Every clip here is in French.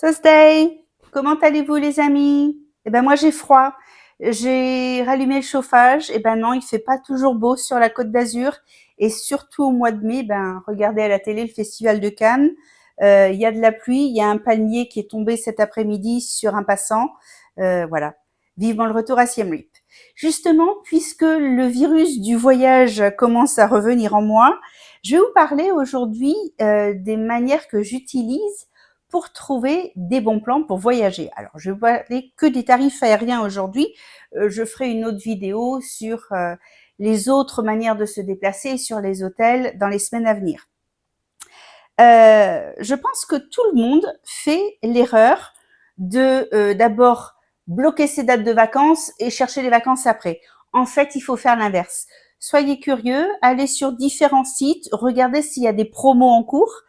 Thursday, comment allez-vous les amis? Eh ben moi j'ai froid. J'ai rallumé le chauffage. Eh ben non, il fait pas toujours beau sur la Côte d'Azur et surtout au mois de mai. Ben regardez à la télé le festival de Cannes. Il y a de la pluie, il y a un palmier qui est tombé cet après-midi sur un passant. Voilà. Vivement le retour à Siem Reap. Justement, puisque le virus du voyage commence à revenir en moi, je vais vous parler aujourd'hui des manières que j'utilise pour trouver des bons plans pour voyager. Alors, je vais parler que des tarifs aériens aujourd'hui. Je ferai une autre vidéo sur les autres manières de se déplacer et sur les hôtels dans les semaines à venir. Je pense que tout le monde fait l'erreur de d'abord bloquer ses dates de vacances et chercher les vacances après. En fait, il faut faire l'inverse. Soyez curieux, allez sur différents sites, regardez s'il y a des promos en cours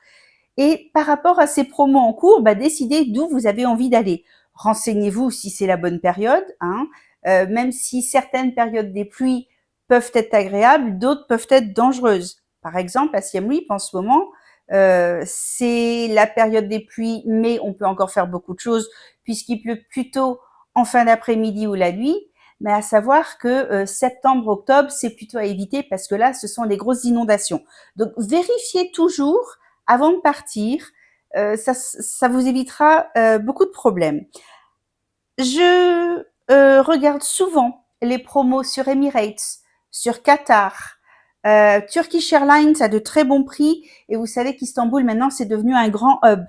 et par rapport à ces promos en cours, décidez d'où vous avez envie d'aller. Renseignez-vous si c'est la bonne période, hein. Même si certaines périodes des pluies peuvent être agréables, d'autres peuvent être dangereuses. Par exemple, à Siem Reap, en ce moment, c'est la période des pluies, mais on peut encore faire beaucoup de choses puisqu'il pleut plutôt en fin d'après-midi ou la nuit. Mais à savoir que septembre, octobre, c'est plutôt à éviter parce que là, ce sont des grosses inondations. Donc, vérifiez toujours avant de partir. Ça vous évitera beaucoup de problèmes. Je regarde souvent les promos sur Emirates, sur Qatar. Turkish Airlines a de très bons prix et vous savez qu'Istanbul maintenant c'est devenu un grand hub.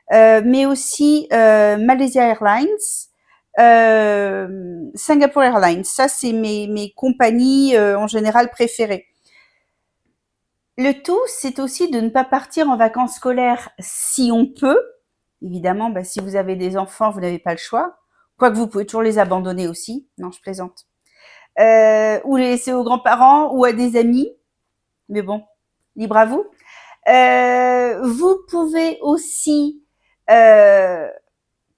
Mais aussi Malaysia Airlines, Singapore Airlines. Ça c'est mes compagnies en général préférées. Le tout, c'est aussi de ne pas partir en vacances scolaires si on peut. Évidemment, si vous avez des enfants, vous n'avez pas le choix. Quoique vous pouvez toujours les abandonner aussi. Non, je plaisante. Ou les laisser aux grands-parents ou à des amis. Mais bon, libre à vous. Vous pouvez aussi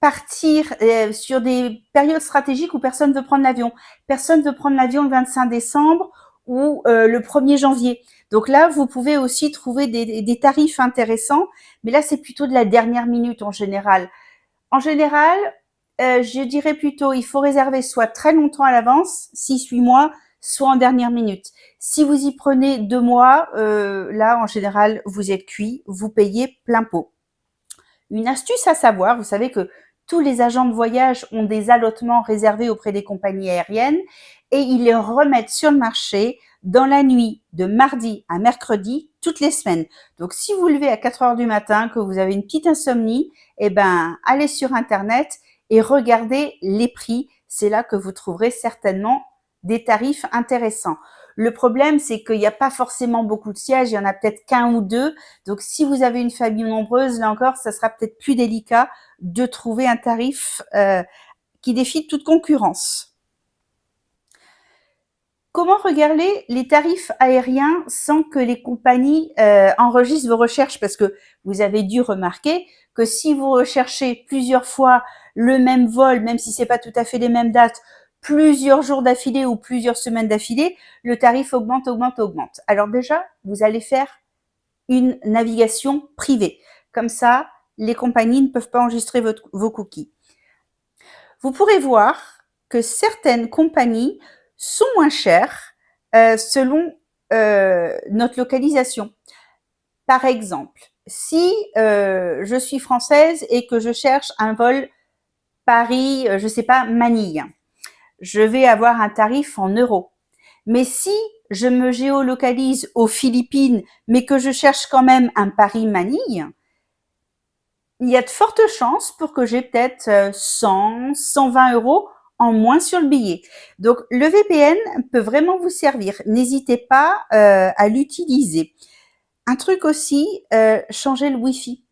partir sur des périodes stratégiques où personne ne veut prendre l'avion. Personne ne veut prendre l'avion le 25 décembre ou le 1er janvier. Donc là, vous pouvez aussi trouver des tarifs intéressants, mais là, c'est plutôt de la dernière minute en général. En général, je dirais plutôt, il faut réserver soit très longtemps à l'avance, 6-8 mois, soit en dernière minute. Si vous y prenez 2 mois, là, en général, vous êtes cuit, vous payez plein pot. Une astuce à savoir, vous savez que tous les agents de voyage ont des allotements réservés auprès des compagnies aériennes et ils les remettent sur le marché dans la nuit de mardi à mercredi toutes les semaines. Donc, si vous levez à 4 heures du matin, que vous avez une petite insomnie, allez sur Internet et regardez les prix. C'est là que vous trouverez certainement des tarifs intéressants. Le problème, c'est qu'il n'y a pas forcément beaucoup de sièges, il y en a peut-être qu'un ou deux. Donc, si vous avez une famille nombreuse, là encore, ça sera peut-être plus délicat de trouver un tarif qui défie toute concurrence. Comment regarder les tarifs aériens sans que les compagnies enregistrent vos recherches? Parce que vous avez dû remarquer que si vous recherchez plusieurs fois le même vol, même si c'est pas tout à fait les mêmes dates, plusieurs jours d'affilée ou plusieurs semaines d'affilée, le tarif augmente, augmente, augmente. Alors déjà, vous allez faire une navigation privée. Comme ça, les compagnies ne peuvent pas enregistrer vos cookies. Vous pourrez voir que certaines compagnies sont moins chères selon notre localisation. Par exemple, si je suis française et que je cherche un vol Paris, je sais pas, Manille, je vais avoir un tarif en euros. Mais si je me géolocalise aux Philippines, mais que je cherche quand même un Paris-Manille, il y a de fortes chances pour que j'ai peut-être 100, 120 euros en moins sur le billet. Donc, le VPN peut vraiment vous servir. N'hésitez pas à l'utiliser. Un truc aussi, changer le Wi-Fi.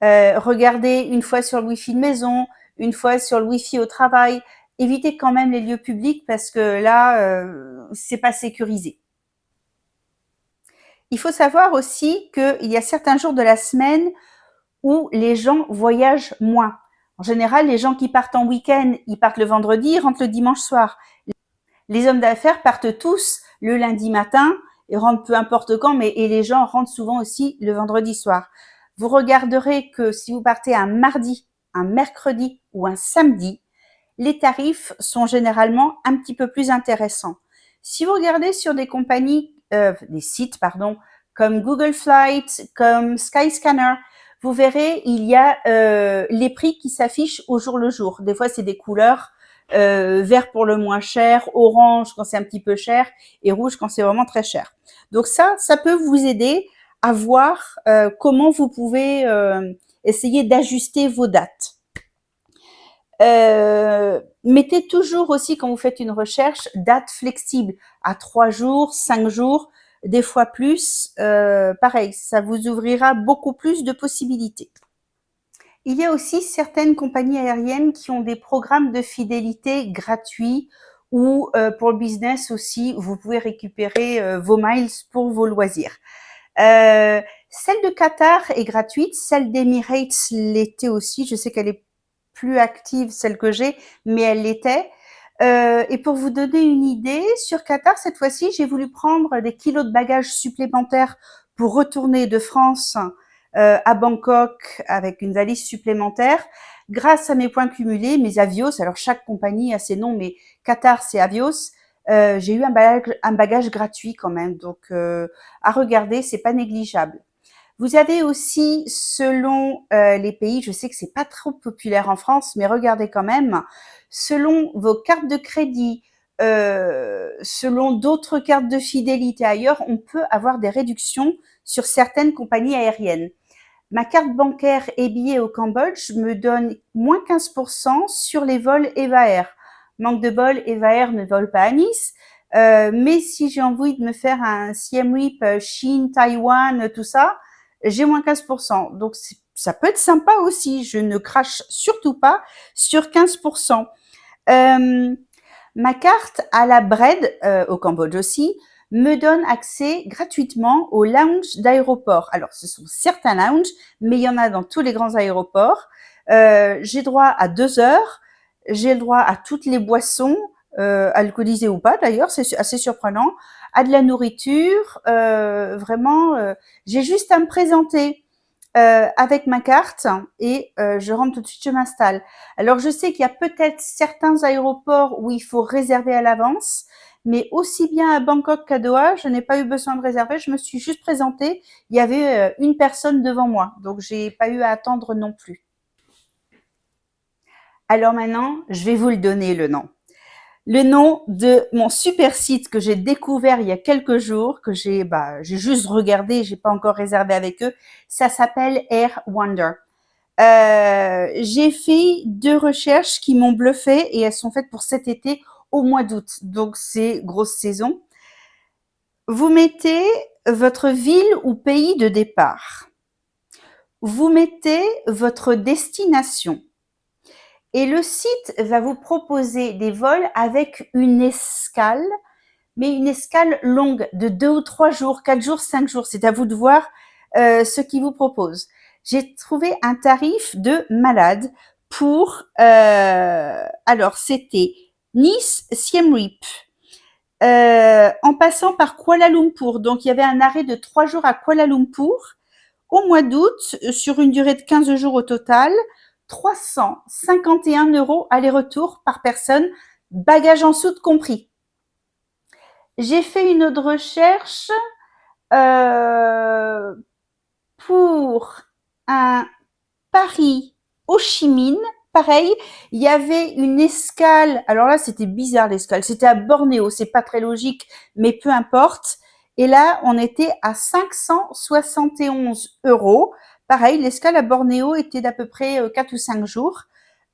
Regardez une fois sur le Wi-Fi de maison, une fois sur le Wi-Fi au travail. Évitez quand même les lieux publics parce que là, c'est pas sécurisé. Il faut savoir aussi qu'il y a certains jours de la semaine où les gens voyagent moins. En général, les gens qui partent en week-end, ils partent le vendredi, ils rentrent le dimanche soir. Les hommes d'affaires partent tous le lundi matin et rentrent peu importe quand, et les gens rentrent souvent aussi le vendredi soir. Vous regarderez que si vous partez un mardi, un mercredi ou un samedi, les tarifs sont généralement un petit peu plus intéressants. Si vous regardez sur des compagnies, des sites, pardon, comme Google Flights, comme Skyscanner, vous verrez, il y a les prix qui s'affichent au jour le jour. Des fois, c'est des couleurs vert pour le moins cher, orange quand c'est un petit peu cher et rouge quand c'est vraiment très cher. Donc ça peut vous aider à voir comment vous pouvez essayer d'ajuster vos dates. Mettez toujours aussi, quand vous faites une recherche, date flexible à 3 jours, 5 jours, des fois plus. Pareil, ça vous ouvrira beaucoup plus de possibilités. Il y a aussi certaines compagnies aériennes qui ont des programmes de fidélité gratuits ou pour le business aussi, vous pouvez récupérer vos miles pour vos loisirs. Celle de Qatar est gratuite, celle d'Emirates l'était aussi. Je sais qu'elle est plus active, celle que j'ai, mais elle l'était. Et pour vous donner une idée, sur Qatar, cette fois-ci, j'ai voulu prendre des kilos de bagages supplémentaires pour retourner de France à Bangkok avec une valise supplémentaire. Grâce à mes points cumulés, mes Avios, alors chaque compagnie a ses noms, mais Qatar, c'est Avios, j'ai eu un bagage gratuit quand même. Donc, à regarder, c'est pas négligeable. Vous avez aussi, selon les pays, je sais que c'est pas trop populaire en France, mais regardez quand même, selon vos cartes de crédit, selon d'autres cartes de fidélité ailleurs, on peut avoir des réductions sur certaines compagnies aériennes. Ma carte bancaire et billets au Cambodge me donne moins 15% sur les vols Eva Air. Manque de bol, Eva Air ne vole pas à Nice. Mais si j'ai envie de me faire un Siem Reap, Chine, Taïwan, tout ça, j'ai moins 15%. Donc, ça peut être sympa aussi. Je ne crache surtout pas sur 15%. Ma carte à la Bread, au Cambodge aussi, me donne accès gratuitement aux lounges d'aéroport. Alors, ce sont certains lounges, mais il y en a dans tous les grands aéroports. J'ai droit à 2 heures. J'ai le droit à toutes les boissons, alcoolisées ou pas d'ailleurs, c'est assez surprenant, à de la nourriture, vraiment, j'ai juste à me présenter avec ma carte et je rentre tout de suite, je m'installe. Alors je sais qu'il y a peut-être certains aéroports où il faut réserver à l'avance, mais aussi bien à Bangkok qu'à Doha, je n'ai pas eu besoin de réserver, je me suis juste présentée, il y avait une personne devant moi, donc j'ai pas eu à attendre non plus. Alors maintenant, je vais vous le donner le nom. Le nom de mon super site que j'ai découvert il y a quelques jours, que j'ai juste regardé, j'ai pas encore réservé avec eux, ça s'appelle Air Wonder. J'ai fait 2 recherches qui m'ont bluffé et elles sont faites pour cet été au mois d'août, donc c'est grosse saison. Vous mettez votre ville ou pays de départ. Vous mettez votre destination. Et le site va vous proposer des vols avec une escale, mais une escale longue de 2 ou 3 jours, 4 jours, 5 jours. C'est à vous de voir ce qu'il vous propose. J'ai trouvé un tarif de malade pour, alors c'était Nice, Siem Reap, en passant par Kuala Lumpur. Donc il y avait un arrêt de 3 jours à Kuala Lumpur au mois d'août sur une durée de 15 jours au total. 351 € aller-retour par personne, bagages en soute compris. J'ai fait une autre recherche pour un Paris-Ho Chi Minh. Pareil, il y avait une escale. Alors là, c'était bizarre l'escale. C'était à Bornéo. C'est pas très logique, mais peu importe. Et là, on était à 571 €. Pareil, l'escale à Bornéo était d'à peu près 4 ou 5 jours,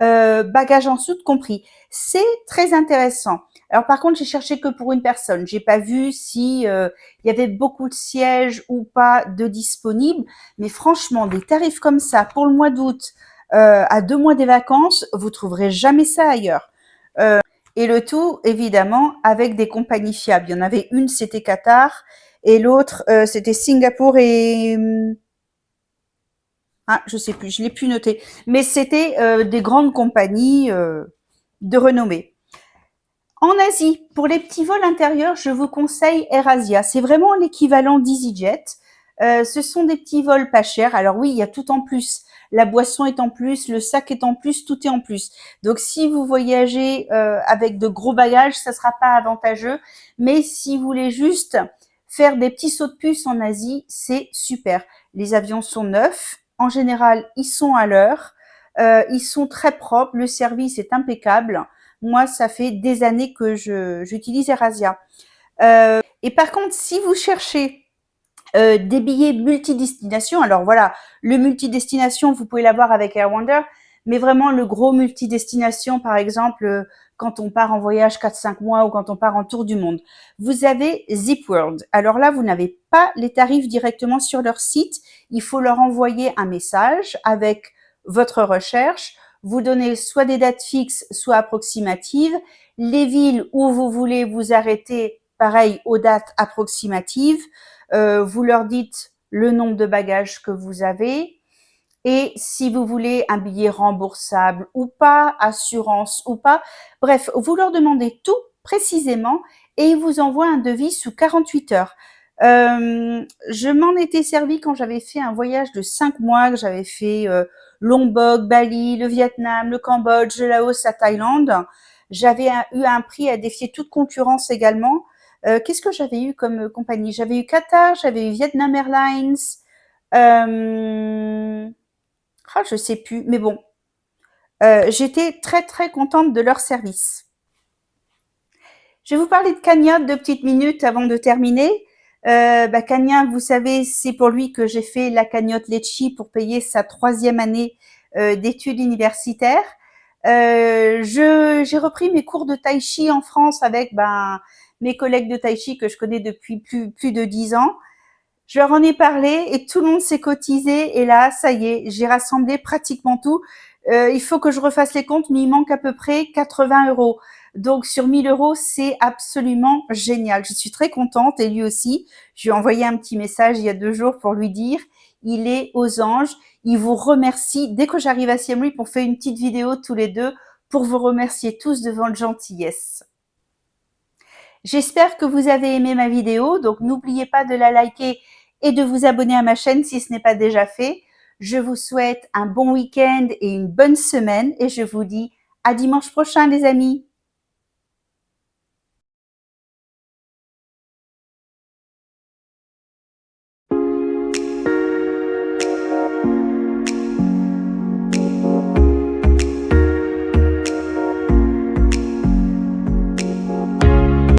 bagages en soute compris. C'est très intéressant. Alors par contre, j'ai cherché que pour une personne. J'ai pas vu si il y avait beaucoup de sièges ou pas de disponibles. Mais franchement, des tarifs comme ça pour le mois d'août, à 2 mois des vacances, vous trouverez jamais ça ailleurs. Et le tout, évidemment, avec des compagnies fiables. Il y en avait une, c'était Qatar, et l'autre, c'était Singapour et je sais plus, je l'ai plus noté. Mais c'était des grandes compagnies de renommée. En Asie, pour les petits vols intérieurs, je vous conseille AirAsia. C'est vraiment l'équivalent d'EasyJet. Ce sont des petits vols pas chers. Alors oui, il y a tout en plus. La boisson est en plus, le sac est en plus, tout est en plus. Donc si vous voyagez avec de gros bagages, ça sera pas avantageux. Mais si vous voulez juste faire des petits sauts de puce en Asie, c'est super. Les avions sont neufs. En général, ils sont à l'heure. Ils sont très propres. Le service est impeccable. Moi, ça fait des années que j'utilise AirAsia. Et par contre, si vous cherchez des billets multidestination. Alors voilà, le multidestination, vous pouvez l'avoir avec Air Wonder, mais vraiment le gros multidestination, par exemple, quand on part en voyage 4-5 mois ou quand on part en tour du monde. Vous avez Zip World. Alors là, vous n'avez pas les tarifs directement sur leur site. Il faut leur envoyer un message avec votre recherche. Vous donnez soit des dates fixes, soit approximatives. Les villes où vous voulez vous arrêter, pareil, aux dates approximatives. Vous leur dites le nombre de bagages que vous avez et si vous voulez un billet remboursable ou pas, assurance ou pas. Bref, vous leur demandez tout précisément et ils vous envoient un devis sous 48 heures. Je m'en étais servi quand j'avais fait un voyage de 5 mois, que j'avais fait Lombok, Bali, le Vietnam, le Cambodge, le Laos, la Thaïlande. J'avais eu un prix à défier toute concurrence également. Qu'est-ce que j'avais eu comme compagnie? J'avais eu Qatar, j'avais eu Vietnam Airlines. Je sais plus, mais bon, j'étais très très contente de leur service. Je vais vous parler de Kenya 2 petites minutes avant de terminer. Kenya, vous savez, c'est pour lui que j'ai fait la cagnotte Litchi pour payer sa 3e année d'études universitaires. J'ai repris mes cours de tai chi en France avec mes collègues de tai chi que je connais depuis plus de 10 ans. Je leur en ai parlé et tout le monde s'est cotisé et là, ça y est, j'ai rassemblé pratiquement tout. Il faut que je refasse les comptes, mais il manque à peu près 80 euros. Donc sur 1000 euros, c'est absolument génial. Je suis très contente et lui aussi. Je lui ai envoyé un petit message il y a 2 jours pour lui dire, il est aux anges. Il vous remercie dès que j'arrive à Siem Reap. On fait une petite vidéo tous les deux pour vous remercier tous de votre gentillesse. J'espère que vous avez aimé ma vidéo, donc n'oubliez pas de la liker et de vous abonner à ma chaîne si ce n'est pas déjà fait. Je vous souhaite un bon week-end et une bonne semaine et je vous dis à dimanche prochain les amis.